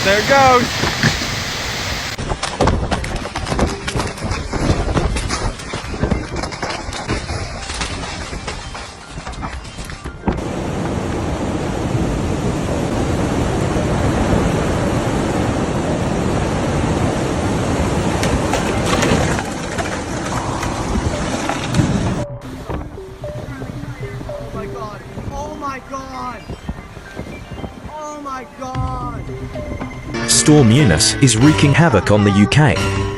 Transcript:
There it goes. Oh my god! Oh my god! Oh my god! Storm Eunice is wreaking havoc on the UK.